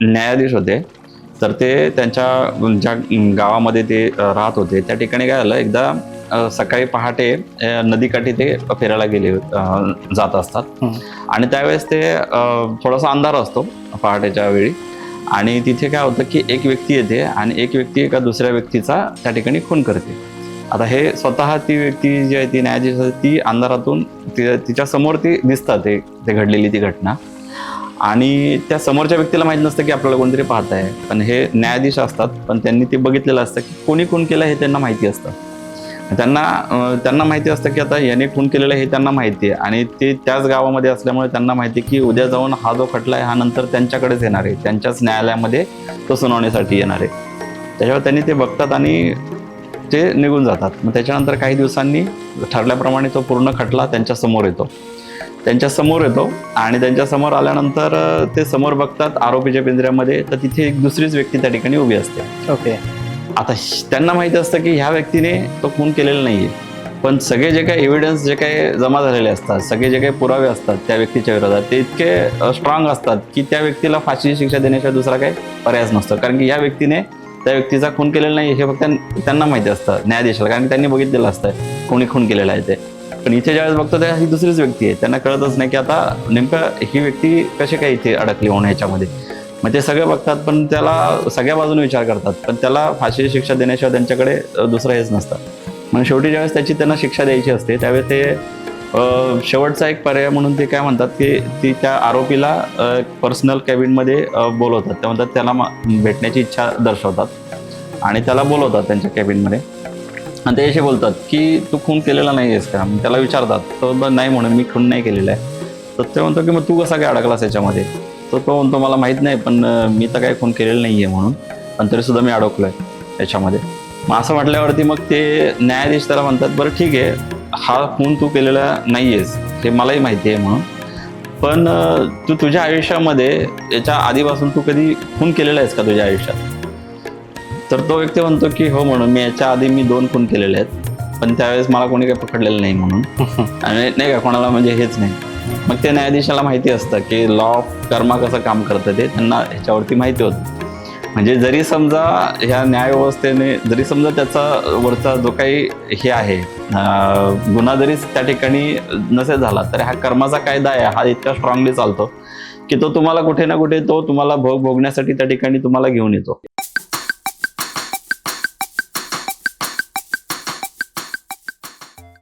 न्यायाधीश होते. तर ते त्यांच्या ज्या गावामध्ये ते राहत होते त्या ठिकाणी काय झालं, एकदा सकाळी पहाटे नदीकाठी ते फिरायला गेले जात असतात. आणि त्यावेळेस ते थोडासा अंधार असतो पहाटेच्या वेळी. आणि तिथे काय होतं की एक व्यक्ती येते आणि एक व्यक्ती एका दुसऱ्या व्यक्तीचा त्या ठिकाणी खून करते. आता हे स्वतः ती व्यक्ती जी आहे, ती न्यायाधीश ती अंधारातून तिच्या समोर ती दिसतात ते घडलेली ती घटना. आणि त्या समोरच्या व्यक्तीला माहीत नसतं की आपल्याला कोणतरी पाहत आहे. पण हे न्यायाधीश असतात, पण त्यांनी ते बघितलेलं असतं की कोणी खून केलं हे त्यांना माहिती असतं. त्यांना माहिती असतं की आता याने खून केलेलं हे त्यांना माहिती आहे. आणि ते त्याच गावामध्ये असल्यामुळे त्यांना माहिती आहे की उद्या जाऊन हा जो खटला आहे हा नंतर त्यांच्याकडेच येणार आहे, त्यांच्याच न्यायालयामध्ये तो सुनावणीसाठी येणार आहे. त्याच्यावर त्यांनी ते बघतात आणि ते निघून जातात. मग त्याच्यानंतर काही दिवसांनी ठरल्याप्रमाणे तो पूर्ण खटला त्यांच्यासमोर येतो. आणि त्यांच्यासमोर आल्यानंतर ते समोर बघतात आरोपीच्या पिंजऱ्यामध्ये, तर तिथे एक दुसरीच व्यक्ती त्या ठिकाणी उभी असते. ओके. आता त्यांना माहिती असतं की ह्या व्यक्तीने तो खून केलेला नाहीये. पण सगळे जे काही एव्हिडन्स जे काही जमा झालेले असतात, सगळे जे काही पुरावे असतात त्या व्यक्तीच्या विरोधात, ते इतके स्ट्रॉंग असतात की त्या व्यक्तीला फाशीची शिक्षा देण्याशिवाय दुसरा काही पर्यायच नसतो. कारण की या व्यक्तीने त्या व्यक्तीचा खून केलेला नाही हे फक्त त्यांना माहिती असतं, न्यायाधीशाला, कारण त्यांनी बघितलेलं असतं कोणी खून केलेला आहे ते. पण इथे ज्यावेळेस बघतो त्या ही दुसरीच व्यक्ती आहे. त्यांना कळतच नाही की आता नेमकं ही व्यक्ती कशी काय इथे अडकली म्हणून ह्याच्यामध्ये. मग ते सगळे बघतात, पण त्याला सगळ्या बाजूने विचार करतात, पण त्याला फाशीची शिक्षा देण्याशिवाय त्यांच्याकडे दुसरं हेच नसतं. मग शेवटी ज्यावेळेस त्याची त्यांना शिक्षा द्यायची असते त्यावेळेस ते शेवटचा एक पर्याय म्हणून ते काय म्हणतात की ती त्या आरोपीला पर्सनल कॅबिनमध्ये बोलवतात. ते म्हणतात त्याला भेटण्याची इच्छा दर्शवतात आणि त्याला बोलवतात त्यांच्या कॅबिनमध्ये. आणि ते असे बोलतात की तू खून केलेला नाही आहेस का? त्याला विचारतात, तो नाही म्हणून मी खून नाही केलेला आहे. तर ते म्हणतो की मग तू कसा काय अडकलास याच्यामध्ये? तर तो म्हणतो मला माहीत नाही, पण मी तर काही खून केलेलं नाही आहे म्हणून, पण तरीसुद्धा मी अडकलो आहे याच्यामध्ये. मग असं म्हटल्यावरती मग ते न्यायाधीश त्याला म्हणतात, बरं ठीक आहे, हा खून तू केलेला नाही आहेस हे मलाही माहिती आहे म्हणून, पण तू तुझ्या आयुष्यामध्ये याच्या आधीपासून तू कधी खून केलेला आहेस का तुझ्या आयुष्यात? तर तो व्यक्ती म्हणतो की हो, म्हणून मी याच्या आधी 2 खून केलेले आहेत, पण त्यावेळेस मला कोणी काही पकडलेलं नाही म्हणून. आणि नाही का कोणाला म्हणजे हेच नाही. मग ते न्यायाधीशाला माहिती असतं की लॉ ऑफ कर्मा कसं काम करतं, ते त्यांना ह्याच्यावरती माहिती होतं. म्हणजे जरी समजा ह्या न्यायव्यवस्थेने जरी समजा त्याचा वरचा जो काही हे आहे गुन्हा जरी त्या ठिकाणी नसेल झाला, तर हा कर्माचा कायदा आहे हा इतका स्ट्रॉंगली चालतो की तो तुम्हाला कुठे ना कुठे तो तुम्हाला भोगण्यासाठी त्या ठिकाणी तुम्हाला घेऊन येतो.